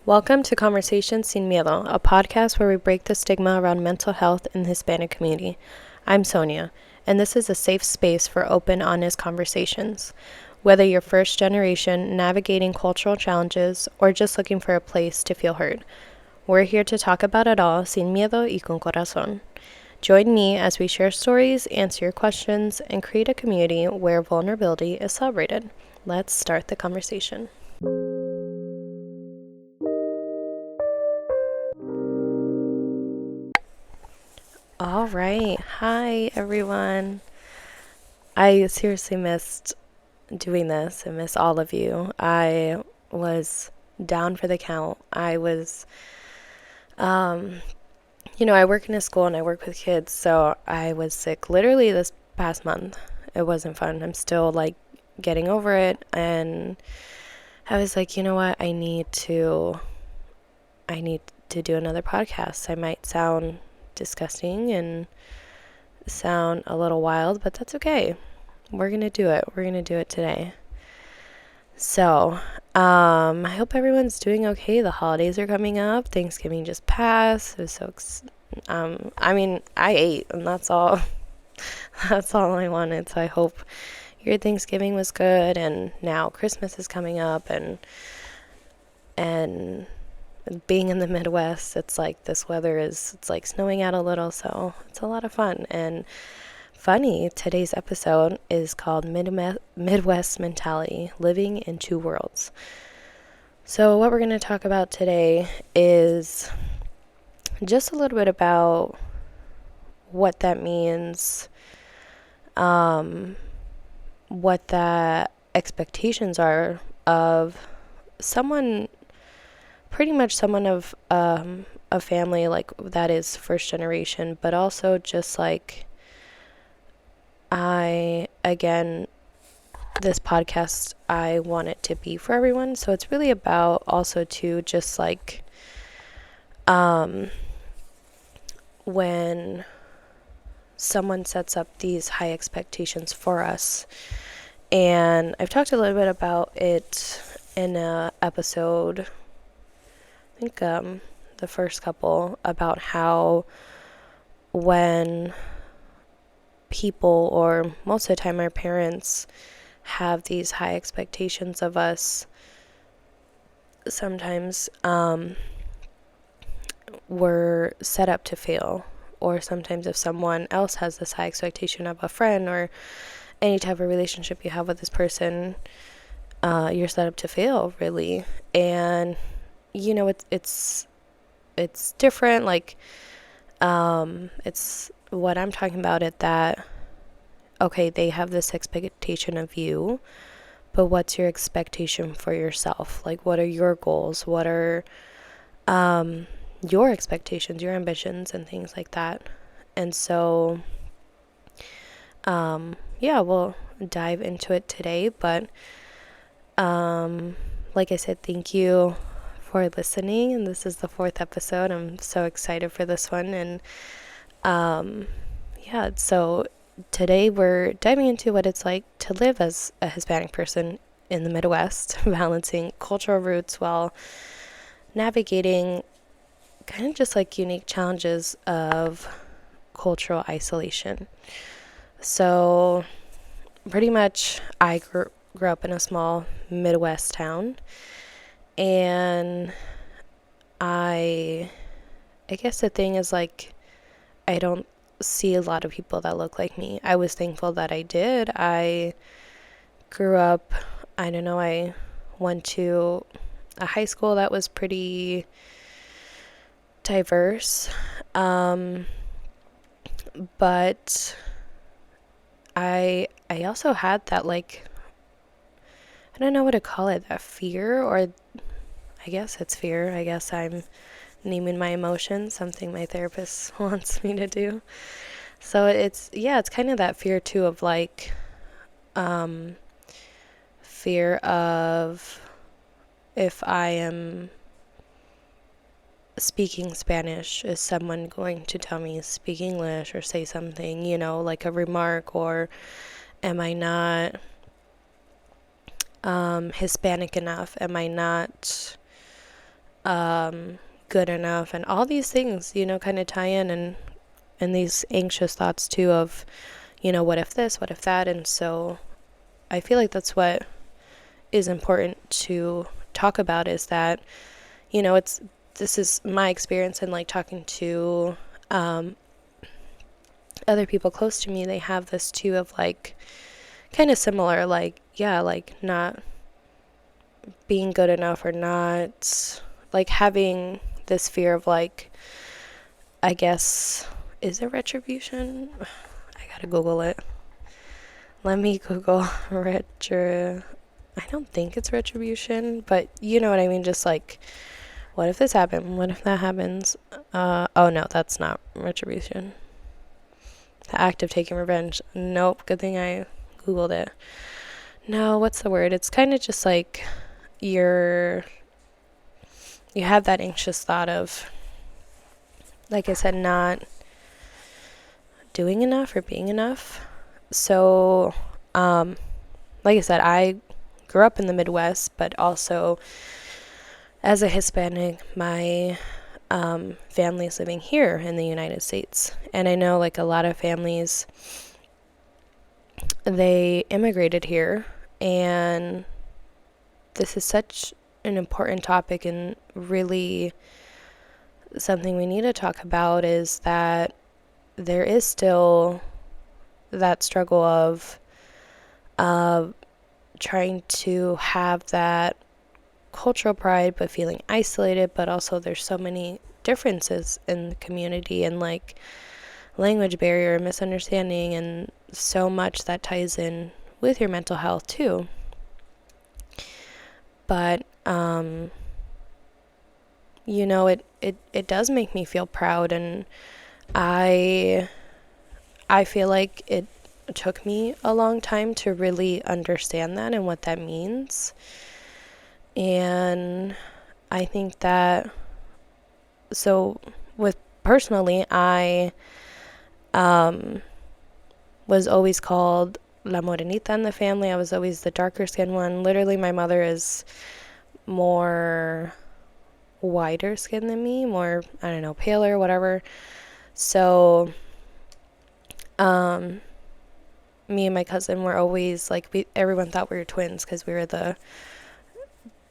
Welcome to Conversations Sin Miedo, a podcast where we break the stigma around mental health in the Hispanic community. I'm Sonia, and this is a safe space for open, honest conversations. Whether you're first generation, navigating cultural challenges, or just looking for a place to feel heard, we're here to talk about it all sin miedo y con corazón. Join me as we share stories, answer your questions, and create a community where vulnerability is celebrated. Let's start the conversation. All right. Hi, everyone. I seriously missed doing this. I miss all of you. I was down for the count. I was, I work in a school and I work with kids, so I was sick literally this past month. It wasn't fun. I'm still getting over it, and I was like, you know what? I need to do another podcast. I might sound disgusting and sound a little wild, but that's okay. We're gonna do it. We're gonna do it today. So, I hope everyone's doing okay. The holidays are coming up. Thanksgiving just passed. It was so I ate, and that's all. That's all I wanted. So I hope your Thanksgiving was good, and now Christmas is coming up, and being in the Midwest, it's like this weather it's like snowing out a little, so it's a lot of fun. And funny, today's episode is called Midwest Mentality, Living in Two Worlds. So what we're going to talk about today is just a little bit about what that means, what the expectations are of someone, pretty much someone of a family that is first generation, but also just this podcast, I want it to be for everyone. So it's really about also to just when someone sets up these high expectations for us. And I've talked a little bit about it in a episode, I think the first couple, about how when people, or most of the time our parents, have these high expectations of us, sometimes we're set up to fail. Or sometimes if someone else has this high expectation of a friend or any type of relationship you have with this person, you're set up to fail, really. And it's different. It's what I'm talking about, that okay, they have this expectation of you, but what's your expectation for yourself? What are your goals? What are your expectations, your ambitions, and things like that? And so we'll dive into it today, but like I said, thank you for listening, and this is the 4th episode. I'm so excited for this one. And so today we're diving into what it's like to live as a Hispanic person in the Midwest, balancing cultural roots while navigating kind of just unique challenges of cultural isolation. So pretty much I grew up in a small Midwest town, and I guess the thing is, I don't see a lot of people that look like me. I was thankful that I did. I grew up, I went to a high school that was pretty diverse, but I also had that, I don't know what to call it, that fear, or I guess it's fear. I guess I'm naming my emotions, something my therapist wants me to do. So it's kind of that fear too of fear of, if I am speaking Spanish, is someone going to tell me speak English or say something, like a remark, or am I not Hispanic enough? Am I not good enough, and all these things, kind of tie in, and these anxious thoughts too of, what if this, what if that. And so I feel like that's what is important to talk about, is that, this is my experience, and like talking to other people close to me, they have this too of like kind of similar, like, yeah, like not being good enough, or not like having this fear of like, I guess, is it retribution? I gotta Google it. Let me Google I don't think it's retribution, but you know what I mean. Just like, what if this happened? What if that happens? Oh no, that's not retribution. The act of taking revenge. Nope, good thing I Googled it. No, what's the word? It's kind of just like you have that anxious thought of, like I said, not doing enough or being enough. So, like I said, I grew up in the Midwest, but also as a Hispanic, my family is living here in the United States. And I know like a lot of families, they immigrated here, and this is such an important topic, and really something we need to talk about, is that there is still that struggle of trying to have that cultural pride but feeling isolated, but also there's so many differences in the community, and like language barrier, misunderstanding, and so much that ties in with your mental health too. But it does make me feel proud, and I feel like it took me a long time to really understand that and what that means. And I think that, so with personally, I was always called La Morenita in the family. I was always the darker skinned one. Literally, my mother is more whiter skin than me, more, I don't know, paler, whatever. So, me and my cousin were always like, everyone thought we were twins because we were the,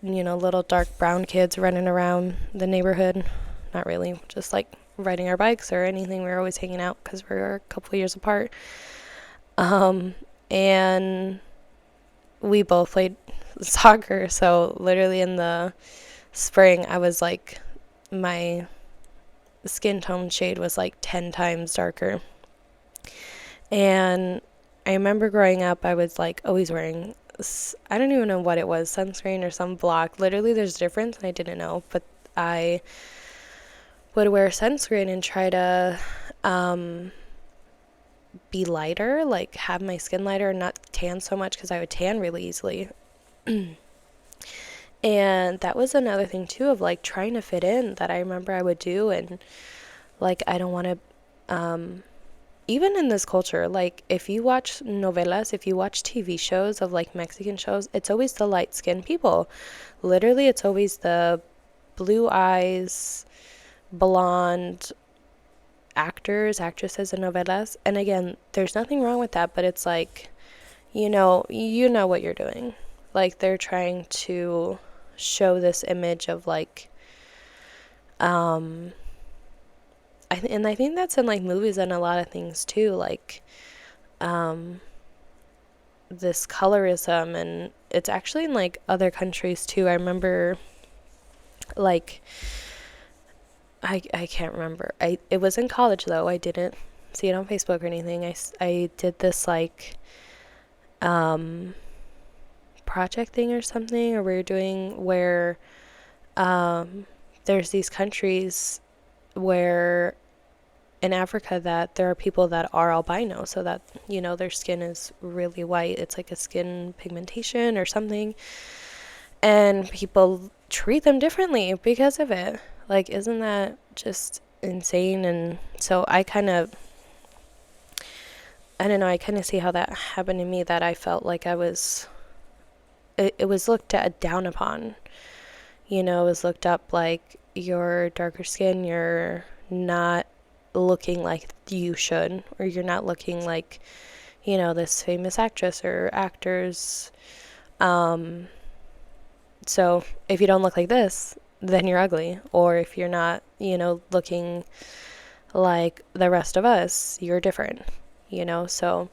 little dark brown kids running around the neighborhood. Not really, just like riding our bikes or anything. We were always hanging out because we were a couple of years apart. And we both played soccer. So literally in the spring, I was like, my skin tone shade was like 10 times darker. And I remember growing up, I was like always wearing, I don't even know what it was, sunscreen or sunblock. Literally, there's a difference, and I didn't know. But I would wear sunscreen and try to be lighter, like have my skin lighter and not tan so much, because I would tan really easily. And that was another thing too of like trying to fit in, that I remember I would do. And like, I don't want to, even in this culture, like if you watch novelas, if you watch TV shows of like Mexican shows, it's always the light skinned people. Literally, it's always the blue eyes, blonde actresses in novelas. And again, there's nothing wrong with that, but it's like, you know what you're doing. Like, they're trying to show this image of like, and I think that's in like movies and a lot of things too, like this colorism, and it's actually in like other countries too. I remember like, I can't remember. It was in college though. I didn't see it on Facebook or anything. I did this like project thing or something, or we were doing where there's these countries where in Africa that there are people that are albino, so that their skin is really white. It's like a skin pigmentation or something, and people treat them differently because of it. Like, isn't that just insane? And so I don't know, I kind of see how that happened to me, that I felt like I was, it was looked down upon, is looked up like you're darker skin, you're not looking like you should, or you're not looking like, this famous actress or actors. So if you don't look like this, then you're ugly. Or if you're not, looking like the rest of us, you're different, So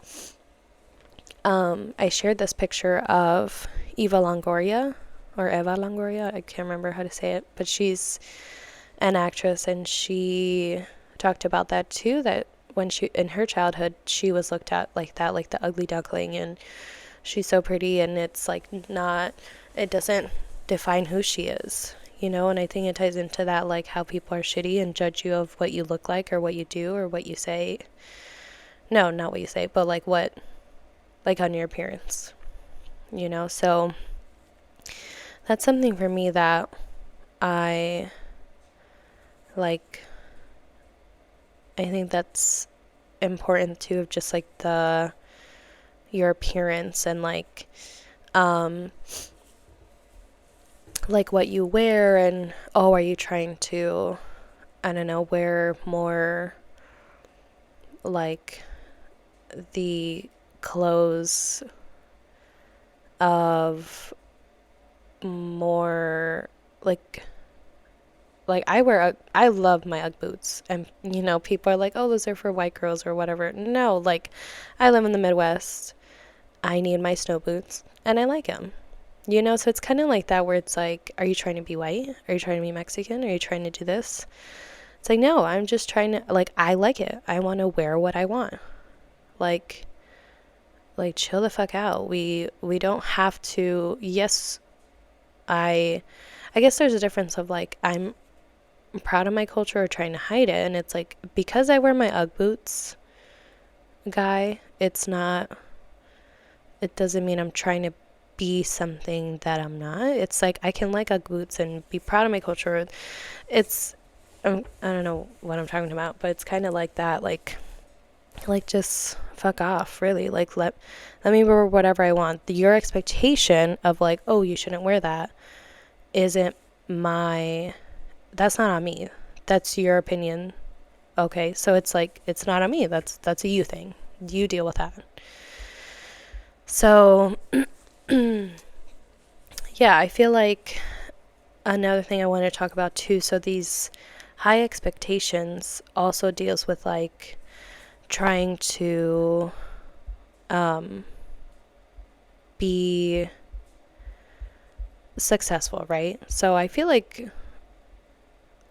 I shared this picture of Eva Longoria, or Eva Longoria, I can't remember how to say it, but she's an actress, and she talked about that too, that when she, in her childhood, she was looked at like that, like the ugly duckling, and she's so pretty, and it's like not, it doesn't define who she is, and I think it ties into that, like how people are shitty and judge you of what you look like or what you do or what you say. No, not what you say, but like what, like on your appearance, so that's something for me that I like. I think that's important too, of just like your appearance, and like what you wear, and are you trying to, I don't know, wear more like the clothes of more like I love my Ugg boots, and people are like, oh, those are for white girls or whatever. No, like I live in the Midwest, I need my snow boots, and I like them. So it's kind of like that, where it's like, are you trying to be white? Are you trying to be Mexican? Are you trying to do this? It's like, no, I'm just trying to, like, I like it. I want to wear what I want. Like chill the fuck out. We don't have to, yes, I guess there's a difference of like, I'm proud of my culture or trying to hide it. And it's like, because I wear my Ugg boots, guy, it doesn't mean I'm trying to be something that I'm not. It's like, I can like Ugg boots and be proud of my culture. It's, I don't know what I'm talking about, but it's kind of like that, like just fuck off, really. Like, let me wear whatever I want. Your expectation of like, oh, you shouldn't wear that, isn't that's not on me. That's your opinion. Okay, so it's like, it's not on me. That's a you thing. You deal with that. So yeah, I feel like another thing I want to talk about too, so these high expectations also deals with like trying to be successful, right? So I feel like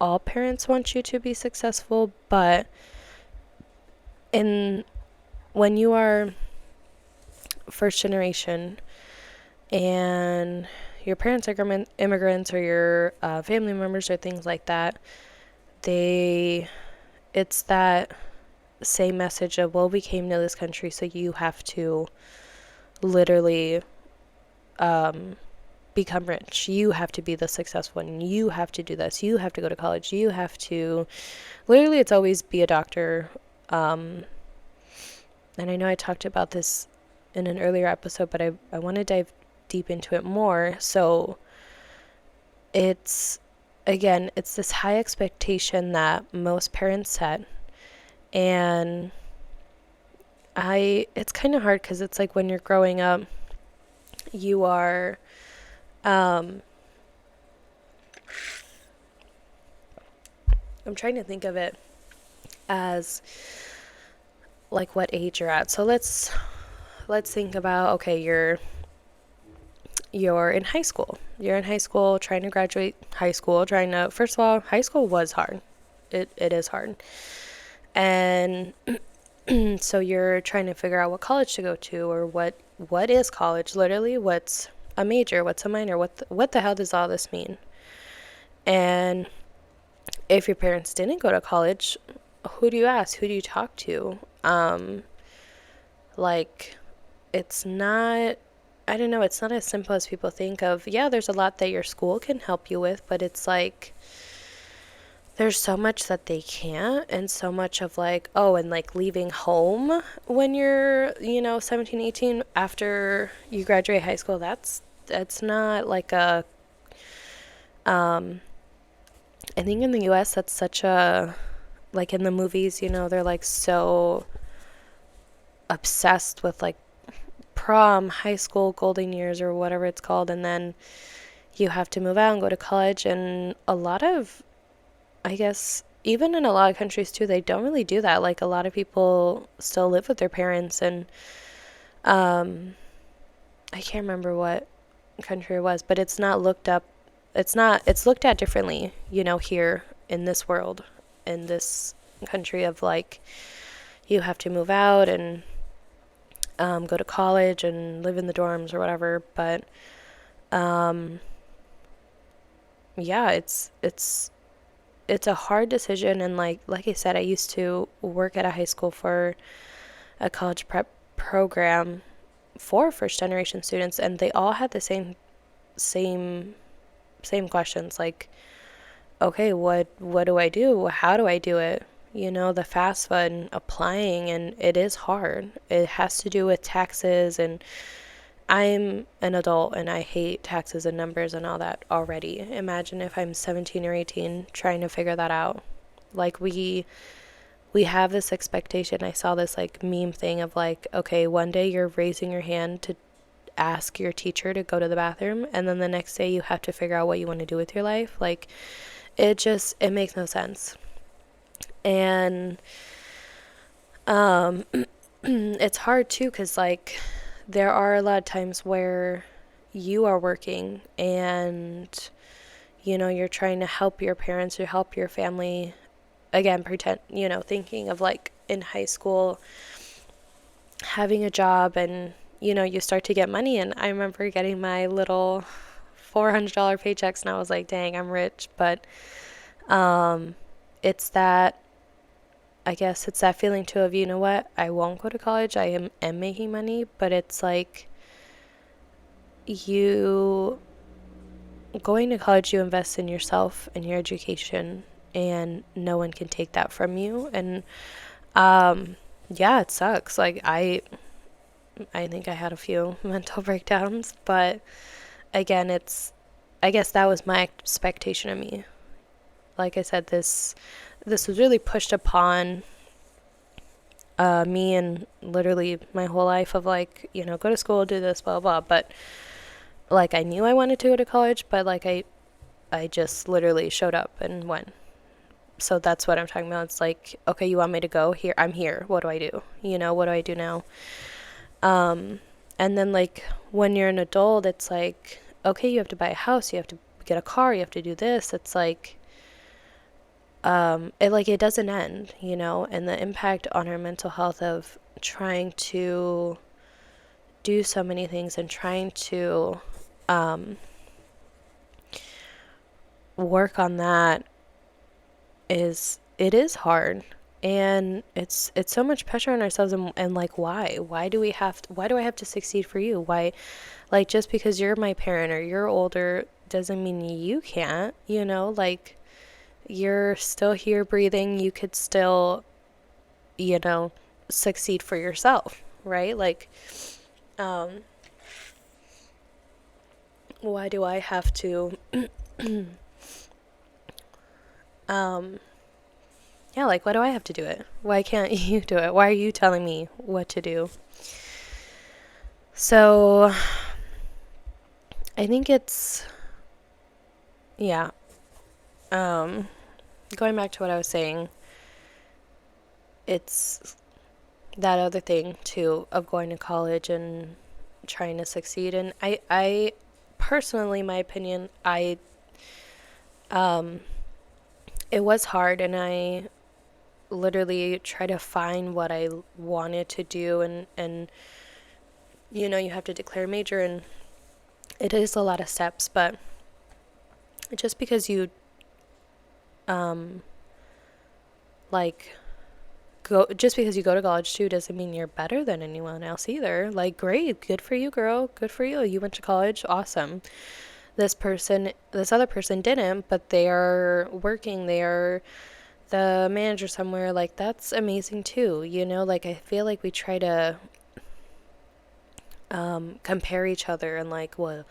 all parents want you to be successful, but when you are first generation and your parents are immigrants, or your family members or things like that, it's that same message of, well, we came to this country, so you have to literally become rich. You have to be the successful one. You have to do this. You have to go to college. You have to, literally, it's always be a doctor. And I know I talked about this in an earlier episode, but I want to dive deep into it more. So it's this high expectation that most parents set, and it's kind of hard, because it's like, when you're growing up, you are I'm trying to think of it as like what age you're at. So let's think about, okay, you're in high school. You're in high school, trying to graduate high school, first of all, high school was hard. It is hard. And so you're trying to figure out what college to go to, or what is college, literally, what's a major, what's a minor, what the hell does all this mean? And if your parents didn't go to college, who do you ask? Who do you talk to? Like, it's not, I don't know, it's not as simple as people think of. Yeah, there's a lot that your school can help you with, but it's like, there's so much that they can't, and so much of like, oh, and like leaving home when you're, 17, 18, after you graduate high school, that's not like Um, I think in the US, that's such a, like in the movies, they're like so obsessed with like prom, high school, golden years, or whatever it's called. And then you have to move out and go to college. And a lot of, I guess, even in a lot of countries too, they don't really do that. Like a lot of people still live with their parents. And um, I can't remember what country it was, but it's not looked up. It's looked at differently, here in this world, in this country of like, you have to move out and go to college and live in the dorms or whatever. But um, yeah, it's a hard decision. And like I said, I used to work at a high school for a college prep program for first generation students, and they all had the same same questions, like, okay, what do I do? How do I do it? The FAFSA and applying, and it is hard. It has to do with taxes, and I'm an adult and I hate taxes and numbers and all that already. Imagine if I'm 17 or 18 trying to figure that out. Like we have this expectation. I saw this like meme thing of like, okay, one day you're raising your hand to ask your teacher to go to the bathroom, and then the next day you have to figure out what you want to do with your life. Like it makes no sense. And um it's hard too, cuz like there are a lot of times where you are working and you're trying to help your parents or help your family, again, pretend, thinking of like in high school having a job, and you start to get money. And I remember getting my little $400 paychecks, and I was like, dang, I'm rich. But um it's that, I guess it's that feeling too of, what, I won't go to college, I am making money, but it's like, you going to college, you invest in yourself and your education, and no one can take that from you. And yeah, it sucks. Like I think I had a few mental breakdowns, but again, I guess that was my expectation of me. Like I said, this was really pushed upon me, and literally my whole life of like, go to school, do this, blah blah. But like I knew I wanted to go to college, but like I just literally showed up and went. So that's what I'm talking about. It's like, okay, you want me to go here? I'm here. What do I do? What do I do now? Um, and then like when you're an adult, it's like, okay, you have to buy a house, you have to get a car, you have to do this. It's like, it doesn't end, and the impact on our mental health of trying to do so many things and trying to um, work on that it is hard. And it's so much pressure on ourselves, and like, why do I have to succeed for you? Why, like, just because you're my parent or you're older doesn't mean you can't, like, you're still here breathing, you could still, you know, succeed for yourself, right? Like, um, why do I have to, um, yeah, like, why do I have to do it? Why can't you do it? Why are you telling me what to do? So, I think yeah, um, going back to what I was saying, it's that other thing too of going to college and trying to succeed. And I personally, my opinion, um, it was hard, and I literally try to find what I wanted to do, and you have to declare a major, and it is a lot of steps. But just because you um like just because you go to college too doesn't mean you're better than anyone else either. Like, great, good for you, girl, good for you, you went to college, awesome. This other person didn't, but they are working, they are the manager somewhere. Like, that's amazing too, like, I feel like we try to compare each other, and like, well,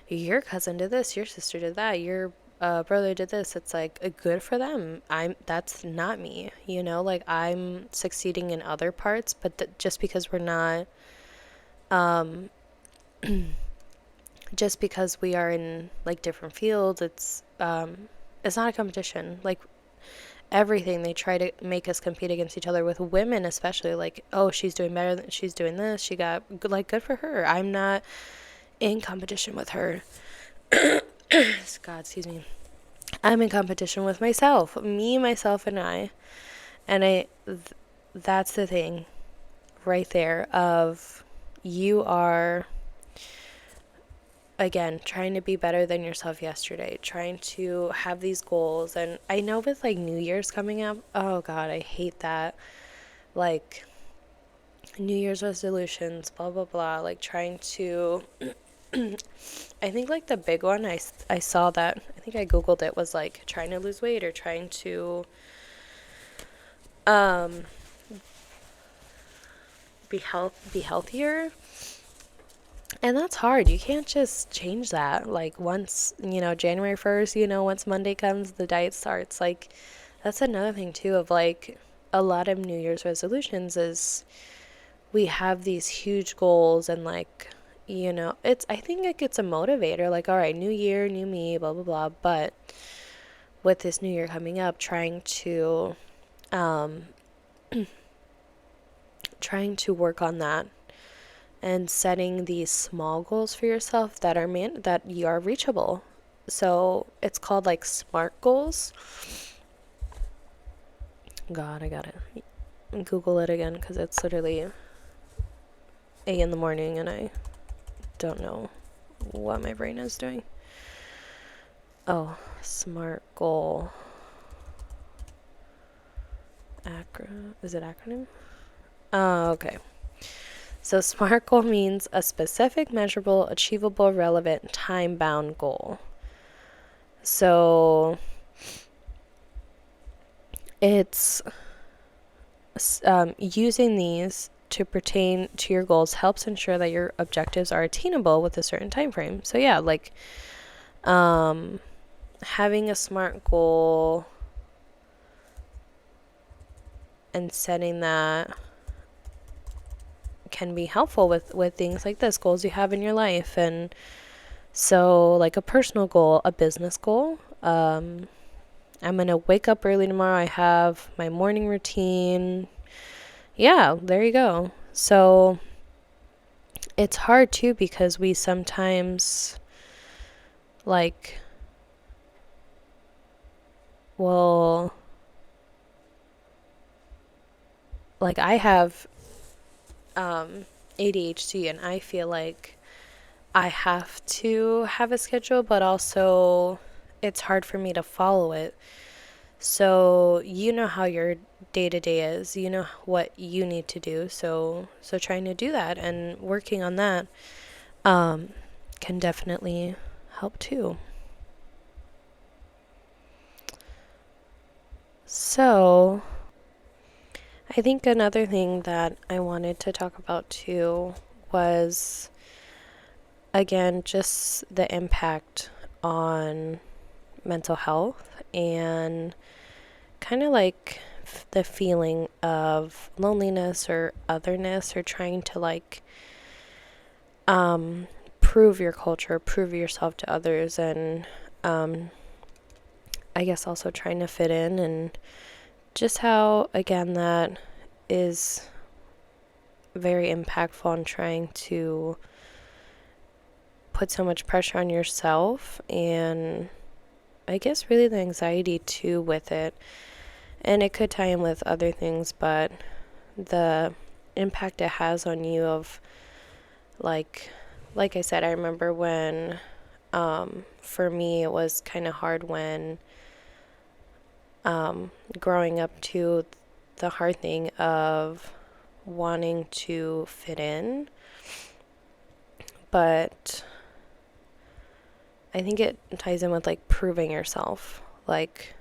your cousin did this, your sister did that, your a brother did this, it's like good for them. That's not me, you know, like I'm succeeding in other parts, but just because we're not, um, just because we are in like different fields, it's not a competition. Like everything they try to make us compete against each other with women, especially like, oh, she's doing better than she's doing this. She got like good for her. I'm not in competition with her. God, excuse me. I'm in competition with myself, me, myself, and I. And that's the thing right there of you are, again, trying to be better than yourself yesterday, trying to have these goals. And I know with like New Year's coming up, oh God, I hate that. Like New Year's resolutions, blah, blah, blah, like trying to, I think like the big one, I saw that, I think I Googled it, was like trying to lose weight or trying to, um, be healthier. And that's hard. You can't just change that. Like once, January 1st, once Monday comes, the diet starts. Like that's another thing too of like a lot of New Year's resolutions is we have these huge goals and like, I think it gets a motivator like, all right, new year, new me, blah blah blah. But with this new year coming up, um trying to work on that and setting these small goals for yourself that that you are reachable. So it's called like SMART goals. God, I gotta Google it again because it's literally 8 in the morning and I don't know what my brain is doing. Oh, SMART goal. Is it acronym? Oh, okay. So SMART goal means a specific, measurable, achievable, relevant, time-bound goal. So it's using these to pertain to your goals helps ensure that your objectives are attainable with a certain time frame. So yeah, like having a SMART goal and setting that can be helpful with things like this, goals you have in your life. And so like a personal goal, a business goal, I'm gonna wake up early tomorrow. I have my morning routine. Yeah, there you go. So it's hard too because we sometimes like will, like I have ADHD and I feel like I have to have a schedule, but also it's hard for me to follow it. So you know how your day to day is, you know what you need to do. So trying to do that and working on that can definitely help too. So I think another thing that I wanted to talk about too was, again, just the impact on mental health and kind of like the feeling of loneliness or otherness or trying to like prove your culture, prove yourself to others, and I guess also trying to fit in, and just how, again, that is very impactful on trying to put so much pressure on yourself, and I guess really the anxiety too with it. And it could tie in with other things, but the impact it has on you of like I said, I remember when for me it was kind of hard when growing up to the hard thing of wanting to fit in, but I think it ties in with like proving yourself. Like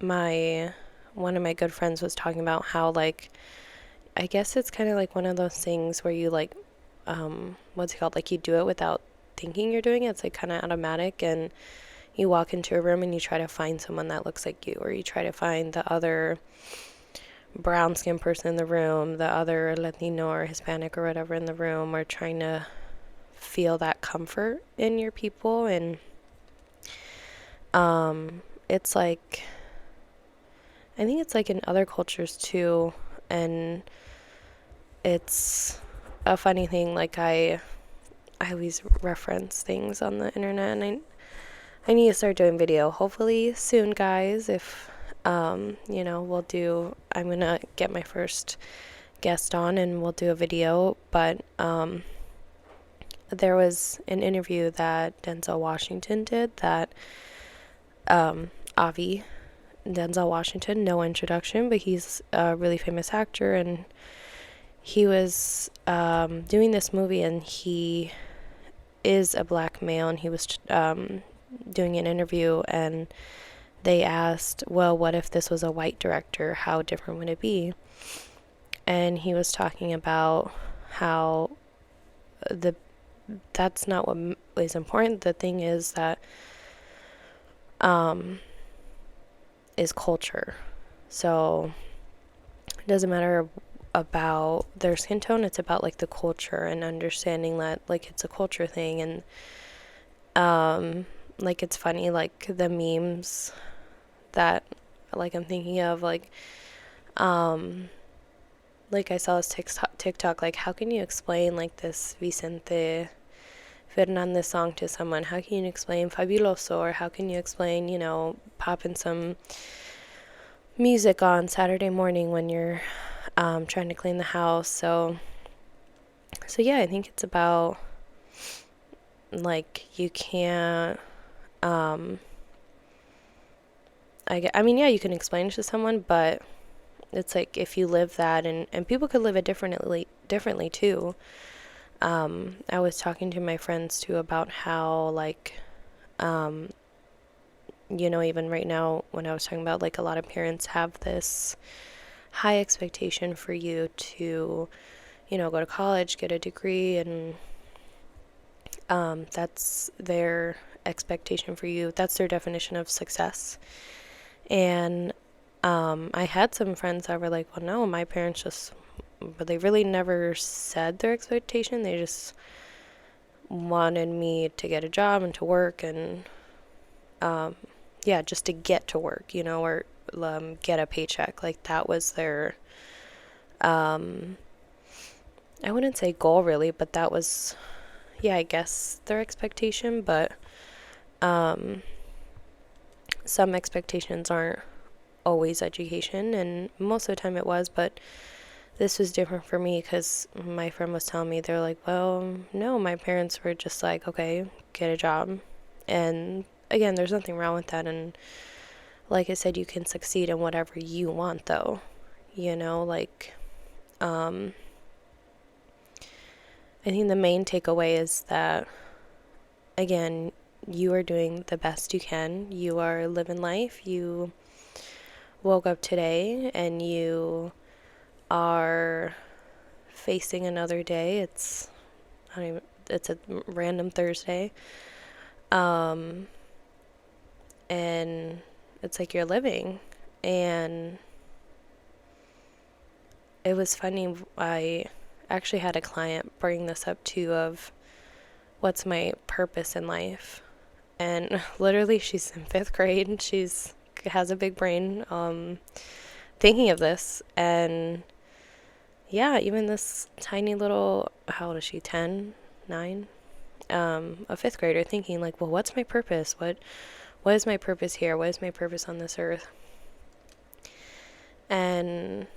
my one of my good friends was talking about how like I guess it's kind of like one of those things where you like what's it called, like you do it without thinking you're doing it. It's like kind of automatic, and you walk into a room and you try to find someone that looks like you, or you try to find the other brown skinned person in the room, the other Latino or Hispanic or whatever in the room, or trying to feel that comfort in your people. And it's like, I think it's like in other cultures too, and it's a funny thing. Like I always reference things on the internet, and I need to start doing video. Hopefully soon, guys. If I'm gonna get my first guest on, and we'll do a video. But there was an interview that Denzel Washington did that Avi, Denzel Washington, no introduction, but he's a really famous actor, and he was doing this movie, and he is a black male, and he was doing an interview, and they asked, well, what if this was a white director? How different would it be? And he was talking about how that's not what is important. The thing is that is culture. So it doesn't matter about their skin tone, it's about like the culture, and understanding that like it's a culture thing. And like it's funny, like the memes that like I'm thinking of, like I saw this TikTok, like how can you explain like this Vicente Fernandez song to someone? How can you explain Fabuloso? Or how can you explain, popping some music on Saturday morning when you're trying to clean the house? So yeah, I think it's about like you can't I mean, yeah, you can explain it to someone, but it's like if you live that, and people could live it differently too. I was talking to my friends too about how like even right now, when I was talking about like a lot of parents have this high expectation for you to go to college, get a degree, and that's their expectation for you. That's their definition of success. And I had some friends that were like, well, no, my parents but they really never said their expectation. They just wanted me to get a job and to work, and just to get to work, or get a paycheck. Like that was their, I wouldn't say goal really, but that was, I guess their expectation. But some expectations aren't always education, and most of the time it was, but this was different for me because my friend was telling me, they're like, well, no, my parents were just like, okay, get a job. And again, there's nothing wrong with that, and like I said, you can succeed in whatever you want though, like I think the main takeaway is that, again, you are doing the best you can. You are living life. You woke up today and you are facing another day. It's a random Thursday. And it's like you're living. And it was funny. I actually had a client bring this up too, of what's my purpose in life. And literally she's in 5th grade. She's has a big brain thinking of this. And yeah, even this tiny little, how old is she, 10, 9, a 5th grader thinking like, well, what's my purpose? What is my purpose here? What is my purpose on this earth? And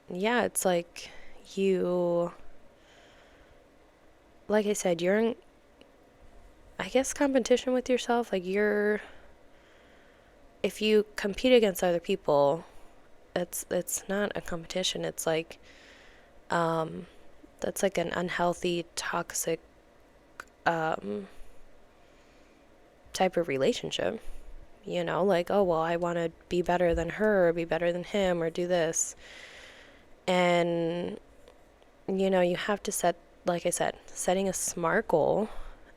yeah, it's like like I said, you're in, I guess, competition with yourself. Like if you compete against other people, it's not a competition. It's like that's like an unhealthy, toxic type of relationship. Like, oh well, I want to be better than her, or be better than him, or do this. And you have to set, like I said, setting a SMART goal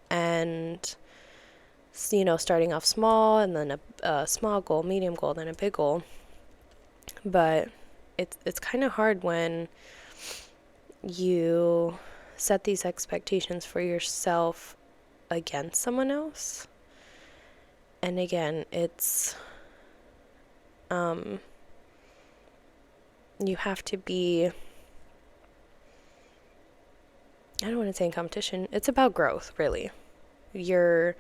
and, starting off small, and then a small goal, medium goal, then a big goal. But it's kind of hard when you set these expectations for yourself against someone else. And again, it's you have to be, I don't want to say in competition, it's about growth, really. You're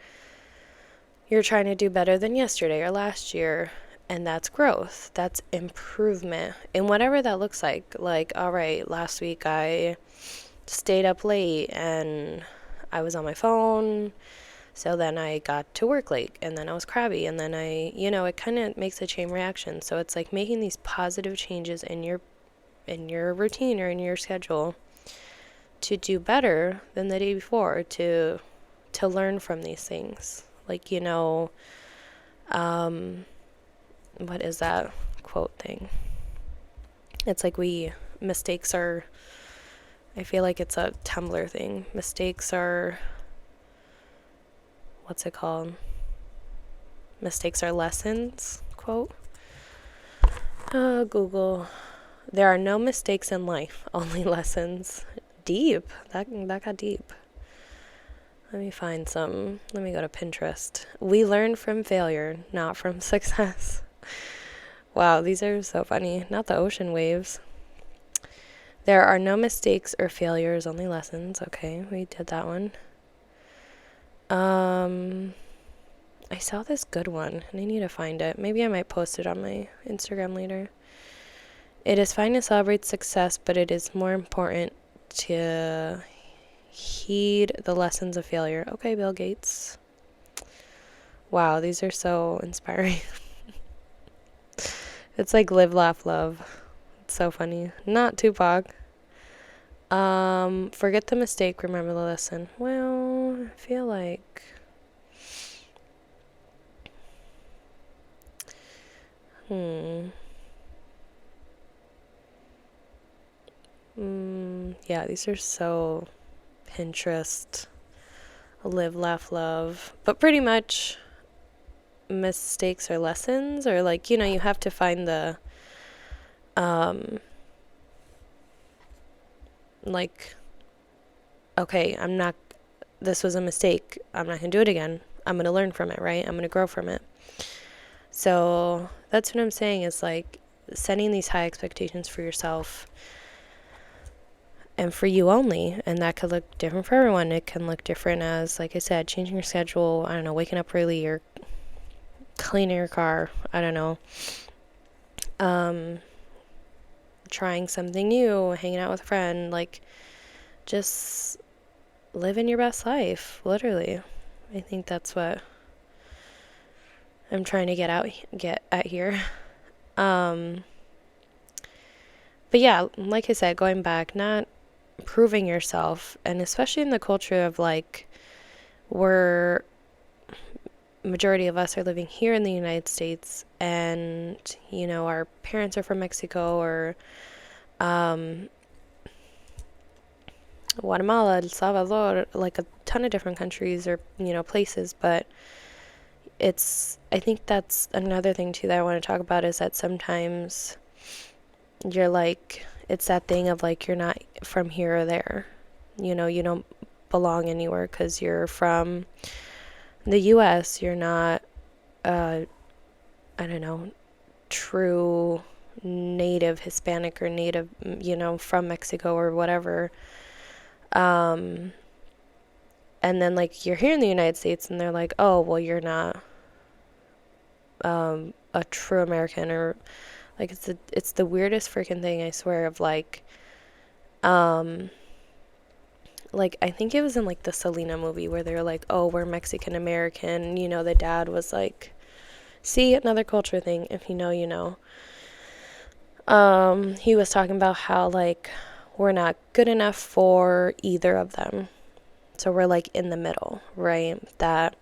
trying to do better than yesterday or last year, and that's growth. That's improvement in whatever that looks like. Like, all right, last week I stayed up late and I was on my phone, so then I got to work late, and then I was crabby, and then it kind of makes a chain reaction. So it's like making these positive changes in your routine or in your schedule to do better than the day before, to learn from these things. Like, what is that quote thing? It's like mistakes are, I feel like it's a Tumblr thing. Mistakes are, what's it called? Mistakes are lessons, quote. Google. There are no mistakes in life, only lessons. Deep. That got deep. Let me find some. Let me go to Pinterest. We learn from failure, not from success. Wow, these are so funny. Not the ocean waves. There are no mistakes or failures, only lessons. Okay, we did that one. I saw this good one, and I need to find it. Maybe I might post it on my Instagram later. It is fine to celebrate success, but it is more important to heed the lessons of failure. Okay, Bill Gates. Wow, these are so inspiring. It's like live, laugh, love. It's so funny. Not Tupac. Forget the mistake, remember the lesson. Well, I feel like yeah, these are so Pinterest. Live, laugh, love. But pretty much mistakes are lessons, or like, you have to find the like, okay, this was a mistake. I'm not going to do it again. I'm going to learn from it, right? I'm going to grow from it. So that's what I'm saying, is like setting these high expectations for yourself and for you only. And that could look different for everyone. It can look different as, like I said, changing your schedule. I don't know, waking up early or cleaning your car. I don't know. Trying something new, hanging out with a friend, like just living your best life, literally. I think that's what I'm trying to get at here. But yeah, like I said, going back, not proving yourself, and especially in the culture of like, majority of us are living here in the United States, and our parents are from Mexico or Guatemala, El Salvador, like a ton of different countries or places. But I think that's another thing too that I want to talk about, is that sometimes you're like, it's that thing of like, you're not from here or there, you don't belong anywhere because you're from the US. You're not I don't know, true native Hispanic or native, from Mexico or whatever. And then like, you're here in the United States and they're like, oh, well, you're not a true American, or like, it's the weirdest freaking thing, I swear, of like I think it was in like the Selena movie where they're like, oh, we're Mexican American, the dad was like, see, another culture thing, if you know, you know. He was talking about how like, we're not good enough for either of them. So we're like in the middle, right? That,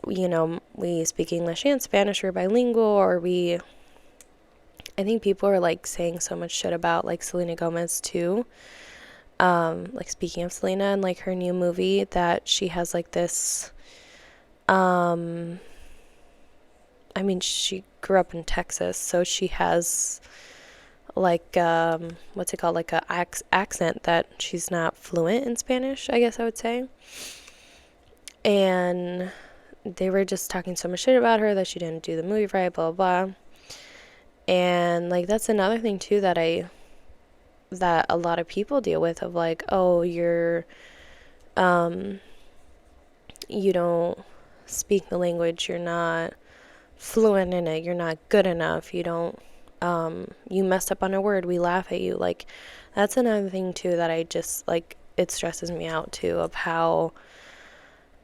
we speak English and Spanish, or bilingual, or I think people are like saying so much shit about like Selena Gomez too. Like speaking of Selena and like her new movie, that she has like this, um, I mean, she grew up in Texas, so she has like, what's it called? Like a accent that she's not fluent in Spanish, I guess I would say. And they were just talking so much shit about her that she didn't do the movie right, blah, blah, blah. And like, that's another thing too that a lot of people deal with, of like, oh, um, you don't speak the language, you're not fluent in it, you're not good enough, you messed up on a word, we laugh at you. Like, that's another thing too that I just, like, it stresses me out too, of how,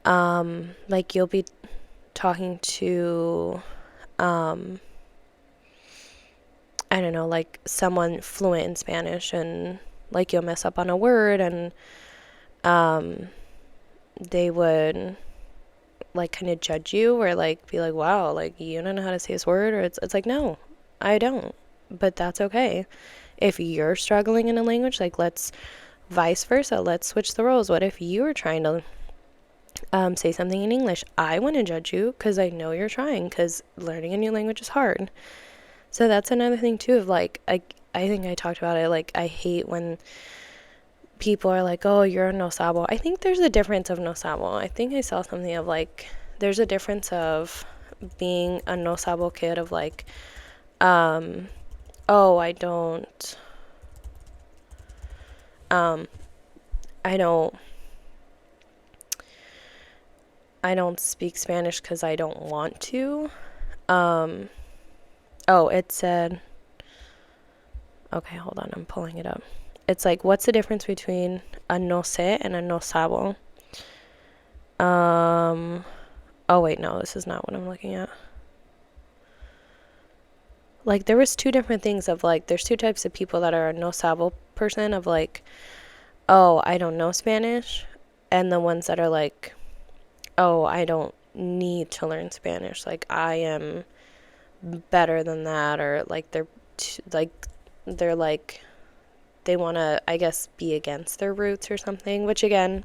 like, you'll be talking to, I don't know, like someone fluent in Spanish, and like you'll mess up on a word, and they would like kind of judge you, or like be like, wow, like you don't know how to say this word, or it's like, no, I don't. But that's okay. If you're struggling in a language, like, let's vice versa, let's switch the roles. What if you were trying to say something in English? I wouldn't judge you because I know you're trying, because learning a new language is hard. So that's another thing too, of like, I think I talked about it, like, I hate when people are like, oh, you're a no sabo. I think there's a difference of no sabo. I think I saw something of like, there's a difference of being a no sabo kid, of like, oh, I don't I don't speak Spanish because I don't want to. Oh, it said, okay, hold on, I'm pulling it up. It's like, what's the difference between a no sé and a no sabo? Oh wait, no, this is not what I'm looking at. Like, there was two different things of like, there's two types of people that are a no sabo person, of like, oh, I don't know Spanish, and the ones that are like, oh, I don't need to learn Spanish, like I am better than that, or like they're like they want to, I guess, be against their roots or something, which again,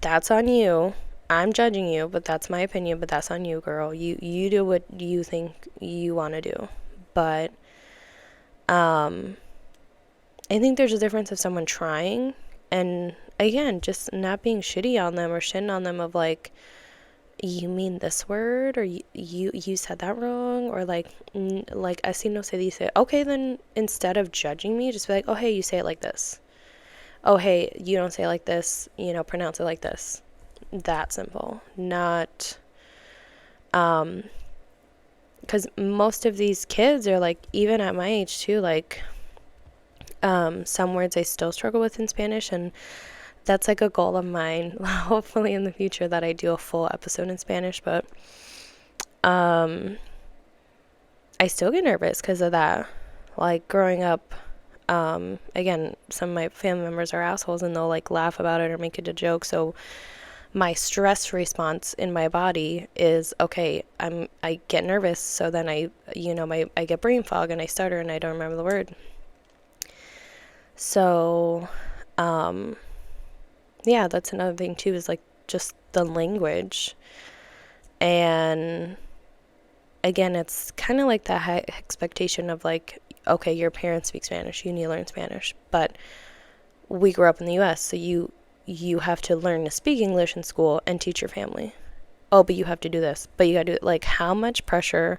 that's on you. I'm judging you, but that's my opinion, but that's on you, girl. You do what you think you want to do. But I think there's a difference of someone trying, and again, just not being shitty on them or shitting on them, of like, you mean this word, or you said that wrong, or like, like, así no se dice. Okay, then instead of judging me, just be like, oh, hey, you say it like this. Oh, hey, you don't say it like this, pronounce it like this. That simple. Not, because most of these kids are like, even at my age too, like, some words I still struggle with in Spanish, and that's like a goal of mine, hopefully in the future, that I do a full episode in Spanish. But I still get nervous because of that. Like, growing up, again, some of my family members are assholes, and they'll like laugh about it or make it a joke. So my stress response in my body is, okay, I get nervous, so then I get brain fog and I stutter and I don't remember the word. So yeah, that's another thing too, is like just the language. And again, it's kind of like that high expectation of like, okay, your parents speak Spanish, you need to learn Spanish. But we grew up in the US, so you have to learn to speak English in school and teach your family. Oh, but you have to do this, but you gotta do it. Like, how much pressure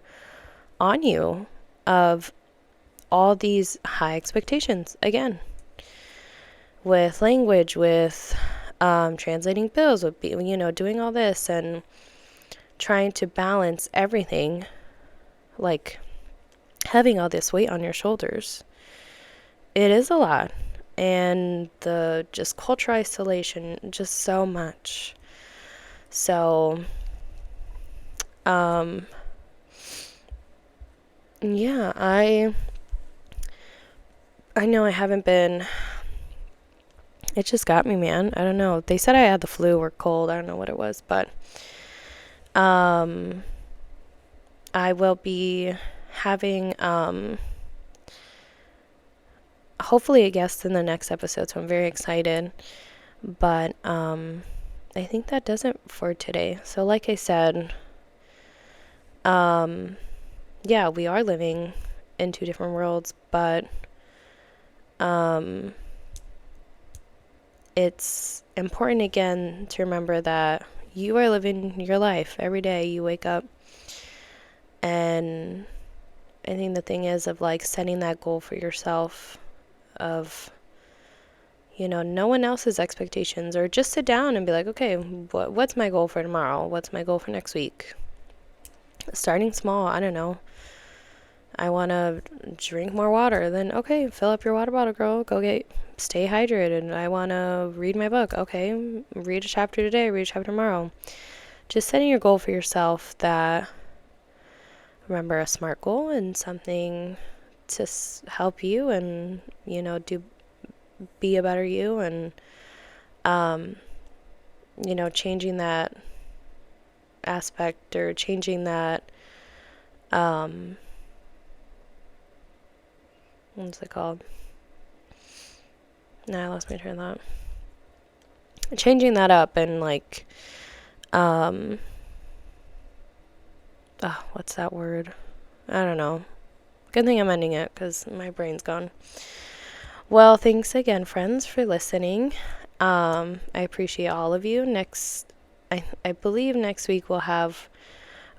on you of all these high expectations, again, with language, with translating bills, with doing all this and trying to balance everything, like having all this weight on your shoulders. It is a lot. And the just cultural isolation, just so much. So yeah, I know I haven't been, it just got me, man. I don't know. They said I had the flu or cold. I don't know what it was, but I will be having hopefully a guest in the next episode, so I'm very excited. But I think that does it for today. So like I said, yeah, we are living in two different worlds, but it's important again to remember that you are living your life every day. You wake up, and I think the thing is of like setting that goal for yourself of, no one else's expectations, or just sit down and be like, okay, what's my goal for tomorrow? What's my goal for next week? Starting small, I don't know. I want to drink more water. Then, okay, fill up your water bottle, girl. Stay hydrated. I want to read my book. Okay, read a chapter today, read a chapter tomorrow. Just setting your goal for yourself that, remember, a SMART goal and something to help you and, be a better you, and, changing that aspect, or changing that, what's it called? Nah, I lost my train of thought. Changing that up and like, what's that word? I don't know. Good thing I'm ending it because my brain's gone. Well, thanks again, friends, for listening. I appreciate all of you. I believe next week we'll have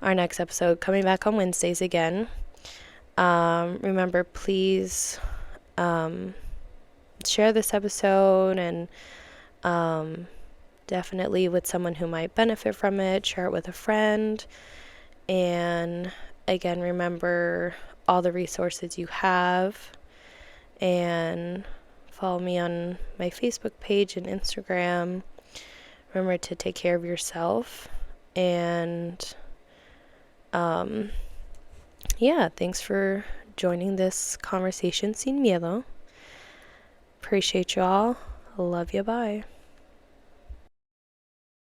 our next episode coming back on Wednesdays again. Remember, please share this episode, and definitely with someone who might benefit from it. Share it with a friend. And again, remember all the resources you have, and follow me on my Facebook page and Instagram. Remember to take care of yourself, and yeah, thanks for joining this conversation sin miedo. Appreciate y'all. Love you. Bye.